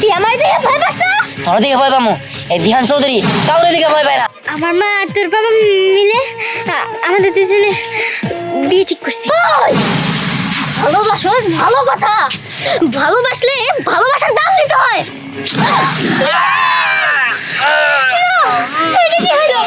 তুই আমার দিকে ভয় পাস না? তোর দিকে ভয় পামু? এই দিহান চৌধুরী কাউরে দিকে ভয় পায় না। আমার মা আর তোর বাবা মিলে আমাদের দুজনের বিয়ে ঠিক করছে। ভালোবাসো ভালো কথা, ভালোবাসলে ভালোবাসার দাম দিতে হয়। এটা কি হলো?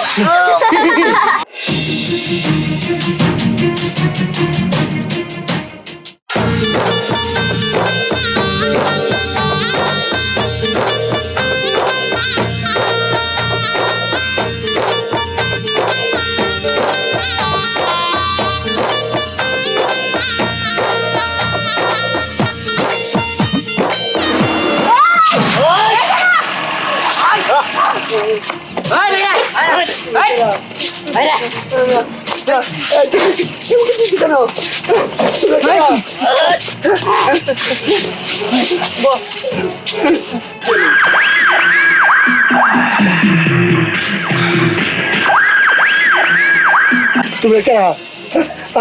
তোমরা কারা?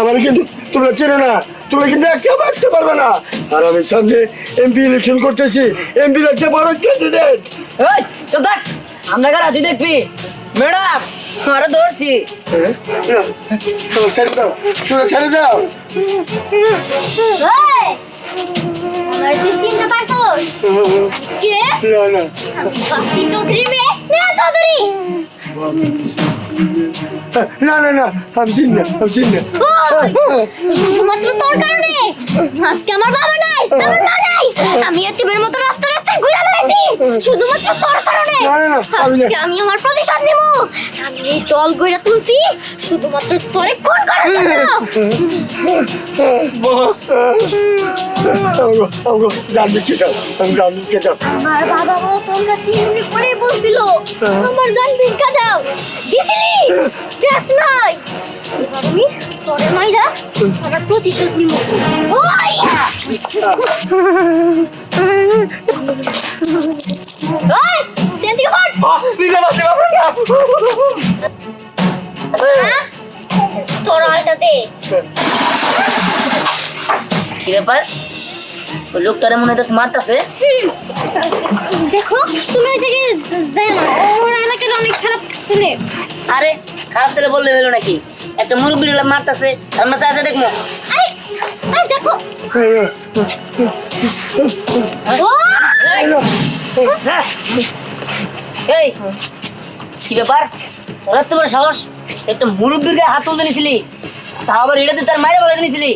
আমার কিন্তু তোমরা চেনো না, তোমরা কিন্তু একটা বাঁচতে পারবে না। আর আমি সামনে এমপি ইলেকশন করতেছি, এমপির একটা বড় ক্যান্ডিডেট। আমরা কারা তুই দেখবি? ম্যাডাম আরো ধরছি। ছেড়ে দাও, তোমরা ছেড়ে দাও। আমার কি চিনতে পারছোস? কে? না না, আমি বাপ্পি চৌধুরীর মেয়ে স্নেহা চৌধুরী। না না না, আমি চিনি না, আমি চিনি না। শুধুমাত্র তোর কারণে আজকে আমার বাবা নাই, আমার মা নাই, আমি এতিমের মতো রাস্তা রাস্তায় ঘুরে বেড়াইছি শুধুমাত্র তোর কারণে। না, না, না, আমি না। আজকে আমি আমার প্রতিশোধ নিব। আমি এই দল গইরা তুলছি শুধুমাত্র তোরে খুন করার জন্য। আমাকে জানবি কে দাও, আমি জানবি কে দাও। আমার বাবা মা তোর কাছে এমনি করে বলছিল আমার জান ভিক্ষা দাও, দিছিলি? দেখ নাই, এবার আমি তোরে মাইরা আমার প্রতিশোধ নিব। ওই ওই তেল দিয়ে ফট। নিজে বাঁচতে পারবে না। তোর আলটা দে। কি ব্যাপার? ওই লোকটারে মনে হচ্ছে মারতাছে। দেখো তুমি ওই জায়গায় যাই না, ওর এলাকার অনেক খারাপ ছেলে। আরে খারাপ ছেলে বললে হলো নাকি? একটা মুরব্বী মারতাছে, আমরা চাইছে দেখবো। আরে আরে দেখো ও এই কি ব্যাপার? তোর এত বড় সাহস, একটা মুরব্বীর গায়ে হাত তুলতে নিছিলি, তা আবার এটাতে তার মায়ের বলে নিছিলি?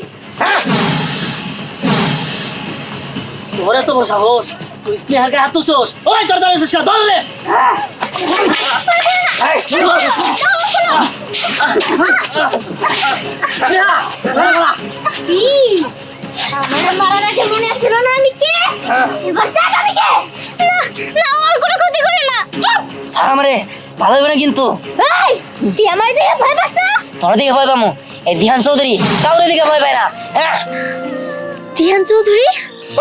তোর এত বড় সাহস, তুই স্নেহার গায়ে হাত তুলছস? ওই তোর দলে সুস্কা দলে কি আমার মারার আগে মনে ছিল না আমি কে? এবার দেখ আমি কে। না না, ওর কোনো ক্ষতি করে না। সারা মারে ভালো হবে না কিন্তু। এই তুই আমার দিকে ভয় পাস না? তোর দিকে ভয় পামু? এই দিহান চৌধুরী কাউরে দিকে ভয় পায় না। দিহান চৌধুরী?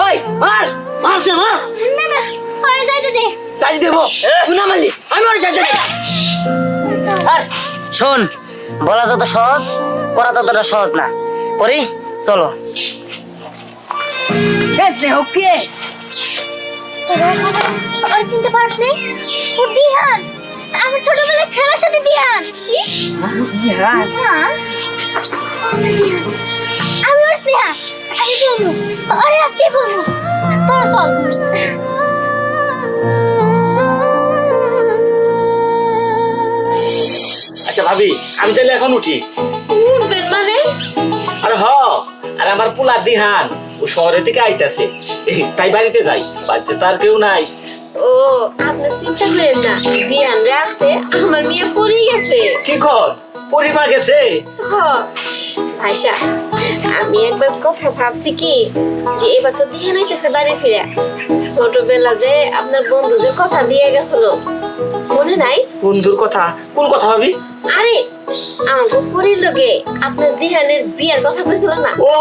ওই মার মার না মার। না না, আরে যাইতে দে। চাই দেবো, তুই না মারলি আমি ওর চাই দেব। আর শোন, বলা যত সহজ করা ততটা সহজ না। করি চলো। ওকে তোরা আর চিনতে পারছ না? ও দিহান, আমার ছোটবেলায় খেলার সাথে দিহান। ইস হ্যাঁ, আমার দিহান। আমি ওর স্নেহা, আমি বলবো আরে আজকে বলবো। তোরা চল। আচ্ছা ভাবি, আমি তাহলে এখন উঠি। উঠবেন মানে? আরে আর আমার পোলা দিহান ও শহরের দিকে আইতাছে, তাই বাড়িতে যাই। বাড়িতে তো আর কেউ নাই। ও আপনি চিন্তা করেন না, দিয়ান রাতে আমার মেয়ে পড়ে গেছে। কি কর পরিমা গেছে? ভাইসা আমি একবার কথা ভাবছি কি যে এবার তো দিহান আইতেছে বাড়ি ফিরে। ছোটবেলা যে আপনার বন্ধু যে কথা দিয়ে গেছিল মনে নাই? বন্ধুর কথা? কোন কথা ভাবি? আরে আমাকে পরির লগে আপনার দিহানের বিয়ের কথা কইছিল না? ও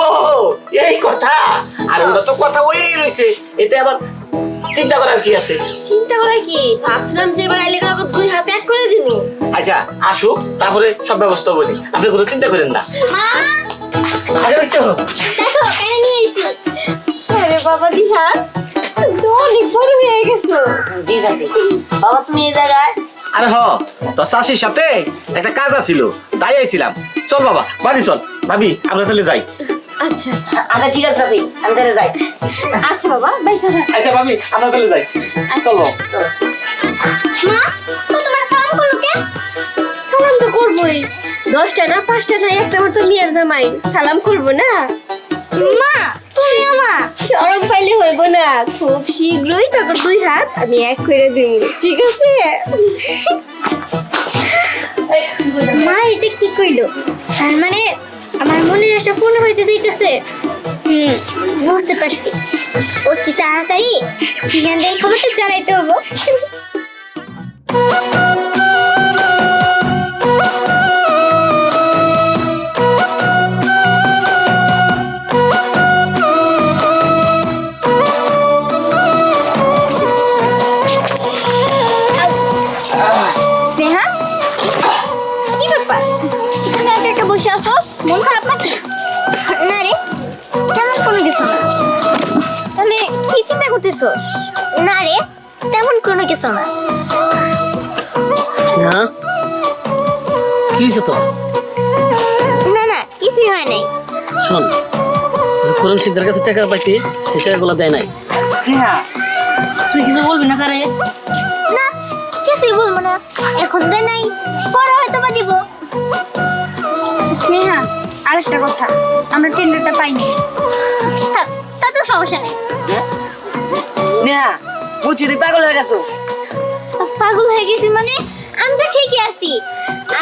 এই কথা। আর ওটা তো কথা ওই রয়েছে, এতে আবার চিন্তা করার কি আছে? চিন্তা করে কি ভাবছিলাম যে এবার আইলে আমাকে দুই হাতে এক করে দিব। আচ্ছা আসুক, তারপরে সব ব্যবস্থা বলি, আপনি কোনো চিন্তা করেন না। মা আরে ওই তো দেখো কেন নিয়ে আইছি। আরে বাবা দিহান তুমি তো অনেক বড় হয়ে আছো? জি চাচি। বাবা তুমি এই জায়গায়? আরে হ, তোর চাষির সাথে একটা কাজ আছিল, তাই আইছিলাম। চল বাবা, ভাবি চল। ভাবি, আমরা তাহলে যাই। আচ্ছা আচ্ছা ঠিক আছে চাচি, আমি তাহলে যাই। আচ্ছা বাবা, বাই চলো। আচ্ছা ভাবি, আমরা তাহলে যাই। চল বাবা। চলো। মা ও তোমার সালাম করলো কে? সালাম তো করবোই। 10টা না 5টা না একটা আমার তো বিয়ার জামাই, সালাম করবো না? মা তুমি আমার শরম পাইলে হইব না, খুব শীঘ্রই তখন 2 হাত আমি এক করে দিব, ঠিক আছে? মা এটা কি কইলো? তার মানে আমার মনের আশা পূর্ণ হইতে যাইতেছে। বুঝতে পারছি। অতি তাড়াতাড়ি এখান থেকে খবরটা জানাইতে হবো। স্নেহা, কি ব্যাপার? তুমি একা একা বসে আসোস? মন খারাপ নাকি? না রে, তেমন কোনো কিছু না। তাহলে কি চিন্তা করতেছস? না রে, তেমন কোনো কিছু না। না কি হয়েছে তো? না না, কিছুই হয় নাই। শোন, করিম সিকদার কাছে টাকা পাইতে সে টাকাগুলো দেয় নাই। স্নেহা, তুই কিছু বলবি না তারে? না, কিছুই বলবো না। এখন দেয় নাই, পরে হয়তো বা দিব। স্নেহা, আরেকটা কথা, আমরা টেন্ডারটা পাইনি। থাক, তাতেও সমস্যা নেই। স্নেহা, বুঝছি তুই পাগল হয়ে গেছো। পাগল হয়ে গেছি মানে? আমি তো ঠিকই আছি।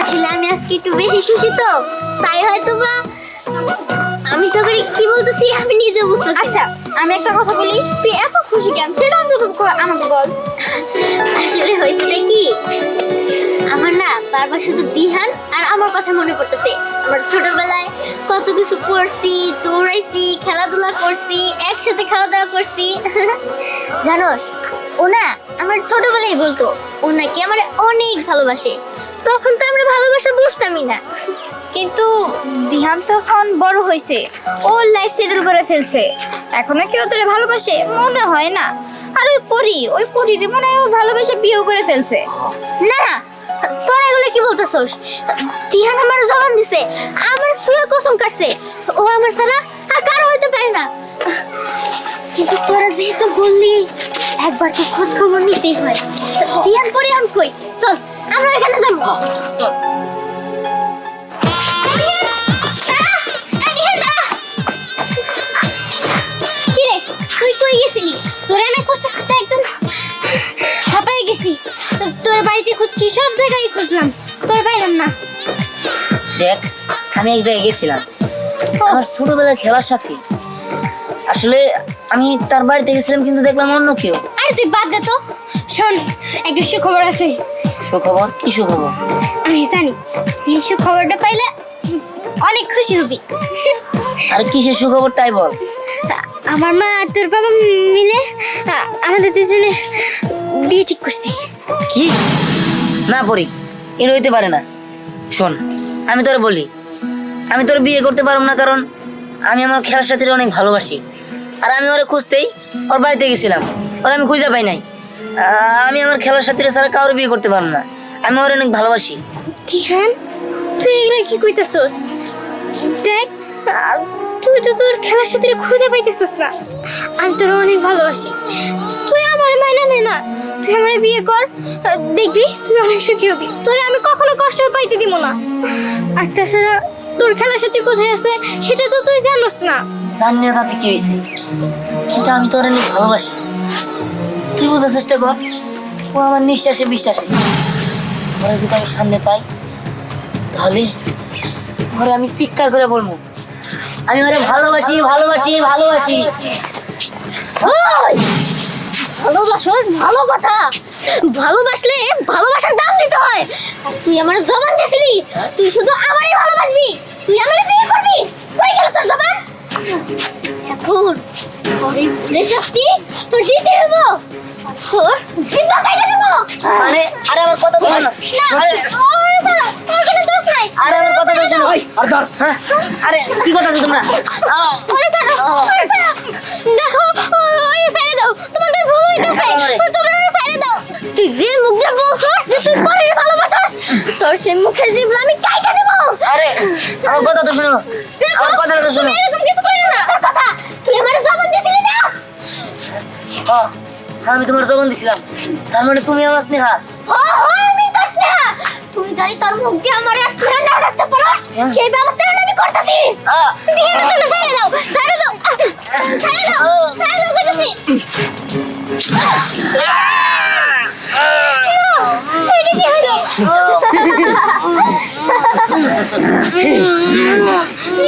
আসলে আমি আজকে একটু বেশি খুশি তো, তাই হয়তো বা আমি তো করে কি বলতেছি আমি নিজে বুঝতেছি। আচ্ছা, আমি একটা কথা বলি, তুই এত খুশি কেন সেটা অন্তত আমাকে বল। আসলে হয়েছেটা কি, আমার না বারবার শুধু দিহান আর আমার কথা মনে পড়তেছে। আমরা ছোটবেলায় কত কিছু করছি, দৌড়াইছি, খেলাধুলা করছি, একসাথে খাওয়া দাওয়া করছি। জানোস, ও না আমার ছোটবেলায় বলতো ও নাকি আমার অনেক ভালোবাসে। তখন তো আমরা ভালোবাসা বুঝতামই না, কিন্তু দিহান তখন বড় হয়েছে, ওর লাইফ সেটেল করে ফেলছে। এখনো কেউ তোরে ভালোবাসে মনে হয় না। আর ওই পরীরে মনে হয় ও ভালোবেসে বিয়েও করে ফেলছে। না না, তোরা এগুলো কি বলতেছস? দিহান আমার জবান দিছে, আমার সুয়ে কসম কাটছে ও আমার ছাড়া আর কারো হইতে পারে না। কিন্তু তোরা যেহেতু বললি, একবার তো খোঁজ খবর নিতেই হয়। দিহান পরে আমি কই, চল আমরা এখানে যাবো। চল। কিরে, তুই কই গেছিলি? তোরে আমি খুঁজতে খুঁজতে একদম হাঁপাই গেছি। তোর বাড়িতে খুঁজছি, সব জায়গায় খুঁজলাম, তোর পাইলাম না। দেখ, আমি এক জায়গায় গেছিলাম আমার ছোটবেলার খেলার সাথে। আসলে আমি তার বাড়িতে গেছিলাম, কিন্তু দেখলাম অন্য কেউ। আরে তুই বাদ দে তো। শোন, একটা সুখবর আছে। সুখবর? কি সুখবর? আমি জানি এই সুখবরটা পাইলে অনেক খুশি হবি। আর কিসের সুখবর তাই বল। আমার মা আর তোর বাবা মিলে আমাদের দুজনের বিয়ে ঠিক করছে। কি? না পরি, এটা হইতে পারে না। শোন, আমি তোর বলি, আমি তোর বিয়ে করতে পারবো না, কারণ আমি আমার খেলার সাথে অনেক ভালোবাসি। আর আমি ওরা খুঁজতেই ওর বাড়িতে গেছিলাম, ওরা আমি খুঁজে পাই নাই। আমি আমার খেলার সাথে ছাড়া কারোর বিয়ে করতে পারবো না, আমি ওর অনেক ভালোবাসি। দিহান, তুই এগুলা কি কইতাছস? দেখ, তুই তো তোর খেলার সাথে খুঁজে পাইতেছস না। আমি তোর অনেক ভালোবাসি, তুই আমার মাইনা নে না। তুই আমার বিয়ে কর, দেখবি তুই অনেক সুখী হবি। তোরে আমি কখনো কষ্ট পাইতে দিব না। আর তাছাড়া তোর খেলার সাথে কোথায় আছে সেটা তো তুই জানোস না। জানি না তাতে কি হয়েছে, কিন্তু আমি তোর অনেক ভালোবাসি। তুই বোঝার চেষ্টা কর, ও আমার নিঃশ্বাসে বিশ্বাসে। ওরা যদি আমি সামনে পাই, তাহলে ওরে আমি চিৎকার করে বলবো, আমি ওরে ভালোবাসি ভালোবাসি ভালোবাসি। ওই ভালোবাসোস, ভালো কথা। ভালোবাসলে ভালোবাসার দাম দিতে হয়। আর তুই আমার জবান দিয়েছিলি, তুই শুধু আমারই ভালোবাসবি, তুই আমারে বিয়ে করবি। কই গেল তোর জবান? এখন তোর এই ভুলের শাস্তি তোর দিতে হবে। তোর জিন্দা কাইটা দেবো। মানে আরে আমার কথা বলো না। আরে ওরে বাবা, তোর কোনো দোষ নাই। আরে আমার কথা বলছো না। আর ধর, হ্যাঁ, আরে কি করতেছো তোমরা? ওরে বাবা, ওরে বাবা। দেখো, ওরে ছেড়ে দাও, তোমাদের ভুল হইতেছে। তোমরা হ্যাঁ আমি তোমার জবান দিছিলাম, তার মানে তুমি আমার স্নেহা। আমি তোর স্নেহা। তুই জানি তোর মুখ দিয়ে আমার আর স্নেহা না রাখতে পারোস, সেই ব্যবস্থা আমি করতেছি। দিয়ে না তুমি ছেড়ে দাও, ছেড়ে দাও, ছেড়ে দাও, ছেড়ে দাও করতেছি। এটা কি হলো?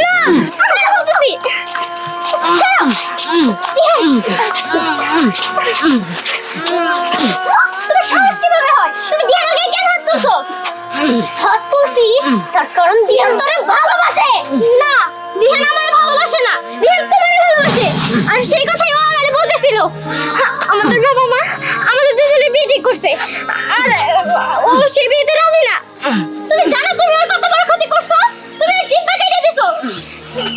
না, আমি বলতেছি। তোমার সাহস কিভাবে হয়? তুমি দিহানের গায়ে কেন হাত তুলছো? হাত তুলছি তার কারণ দিহান তোরে ভালোবাসে। না, দিহান আমারে ভালোবাসে না, দিহান তোমারে ভালোবাসে। আর সেই কথাই ও আমারে বলতেছিল। আমাদের বাবা মা আমাদের দুজনের বিয়ে ঠিক করছে, আর ও সেই বিয়েতে রাজি না। তুমি জানো তুমি ওর কত বড় ক্ষতি করছো? তুমি ওর জিহ্বা কেটে দিছো।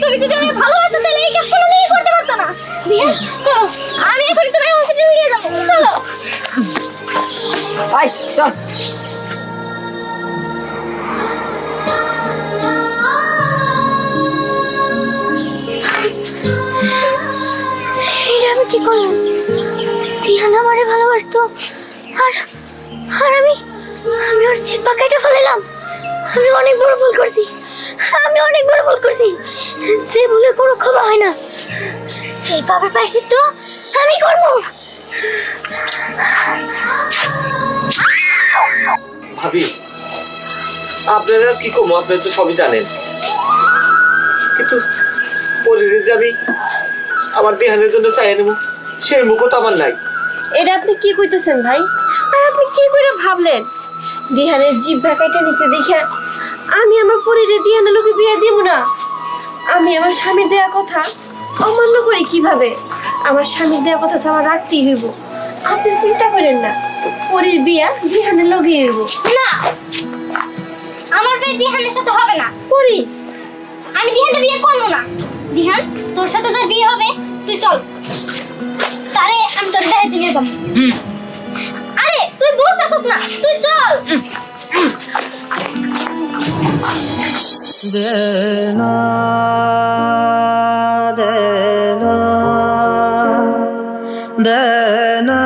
তুমি যদি ওকে ভালোবাসতে তাহলে এই কাজ কোনোদিনই করতে পারতো না। দিহান চলো, আমি এখন তোমার হসপিটালে নিয়ে যাবো। চলো। আয় চল। এটা আমি কি করলাম? দিহান আমারে ভালোবাসতো, আর আর আমি ওর জিহ্বা কেটে ফেললাম। আমি অনেক বড় ভুল করছি, আমি অনেক বড় ভুল করছি। যে ভুলের কোনো ক্ষমা হয় না। এই পাপের পাইছি তো আমি করবো। ভাবি আপনারা কি কমো, আপনারা তো সবই জানেন, কিন্তু পরিরে যে আমি আমার দেহানের জন্য চাই নেব সেই মুখও তো আমার নাই। এটা আপনি কি কইতেছেন ভাই? আর আপনি কি করে ভাবলেন দিহানের জিহ্বা কাটা নিচে দেখে আমি আমার পরিরে দিহানের লোকে বিয়ে দিব না? আমি আমার স্বামীর দেওয়া কথা অমান্য করি কিভাবে? আমার স্বামীর দেওয়া কথা তো আমার রাখতেই হইব। আপনি চিন্তা করেন না, পরির বিয়া দিহানের লোকে হইব। না, আমার বিয়ে দিহানের সাথে হবে না। পরি, আমি দিহানকে বিয়ে করবো না। দিহান, তোর সাথে তোর বিয়ে হবে, তুই চল। তারে আমি তোর দেহে দিয়ে যাবো। আরে তুই বুঝতেছিস না, তুই চল। দেনা দেনা দেনা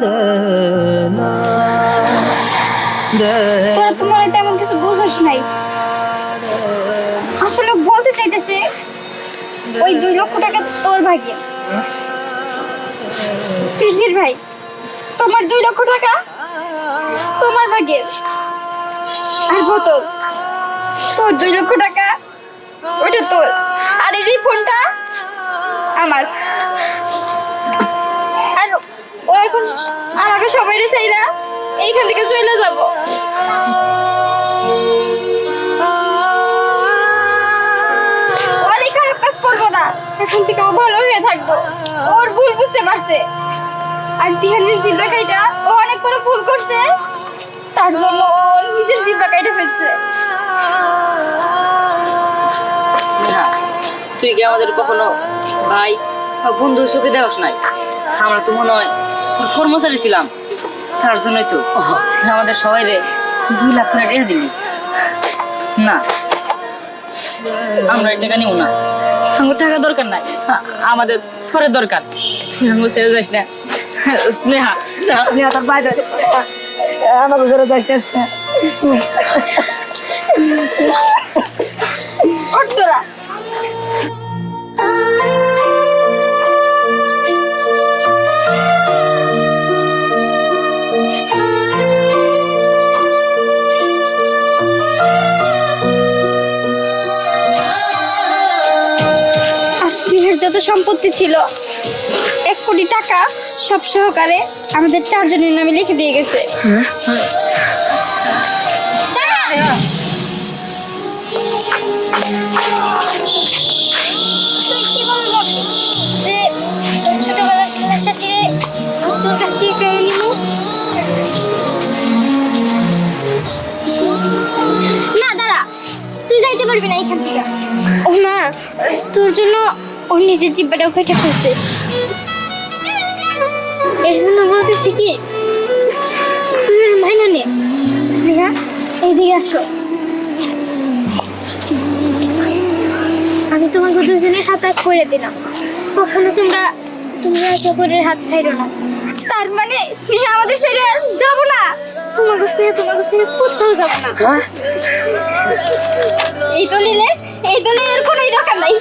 দেনা তোরা তোমার তেমন কিছু বুঝিস নাই। আসলে বলতে চাইতেছে ওই 2 লক্ষ টাকা তোর ভাগ্যে। সিসির ভাই, তোমার 2 লক্ষ টাকা তোমার ভাগ্যে। আর বোতল, তোর 2 লক্ষ টাকা ওটা তোর। আর এই যে ফোনটা আমার। আর ও এখন আমাকে সবাই চাই না, এইখান থেকে চলে যাবো। অনেক খারাপ কাজ করবো না, এখন থেকে ও ভালো হয়ে থাকবো। ওর ভুল বুঝতে পারছে। আর দিহানের জিহ্বা কাইটা ও অনেক বড় ভুল করছে, তার জন্য ওর নিজের জিহ্বা কাইটা ফেলছে। তুই কি আমাদের কখনো ভাই বা বন্ধুর সাথে দেওয়াস নাই? আমরা তো মনে হয় তোর কর্মচারী ছিলাম, তার জন্যই তো আমাদের সবাই রে 2 লাখ করে টাকা দিলি। না, আমরা এই টাকা নিব না, আমার টাকা দরকার নাই, আমাদের থরে দরকার। তুই আমাকে ছেড়ে যাস না স্নেহা। স্নেহা তোর বাইরে আমাকে ছেড়ে যাইতেছে। ওঠ তোরা। স্নেহের যত সম্পত্তি ছিল 1 কোটি টাকা সব সহকারে আমাদের 4 জনের নামে লিখে দিয়ে গেছে। তুই কি বলবো যে তোর ছোটবেলার খেলার সাথে আমি তোর কাছ থেকে কেড়ে নিব? না দাঁড়া, তুই যাইতে পারবি না এখান থেকে। ও না, তোর জন্য ওর নিজের জিব্বাটাও কেটে ফেলছে। এর জন্য বলতেছি কি, তুই ওর মাইনা নে। স্নেহা, এইদিকে আসো। আমি তোমাকে 2 জনের হাত এক করে দিলাম, কখনো তোমরা তুমি রাজা পরীর হাত ছাইরো না। তার মানে স্নেহা আমাদের ছেড়ে যাব না? তোমাকে ছেড়ে কোথাও যাব না। এই দলিলের কোনোই দরকার নাই।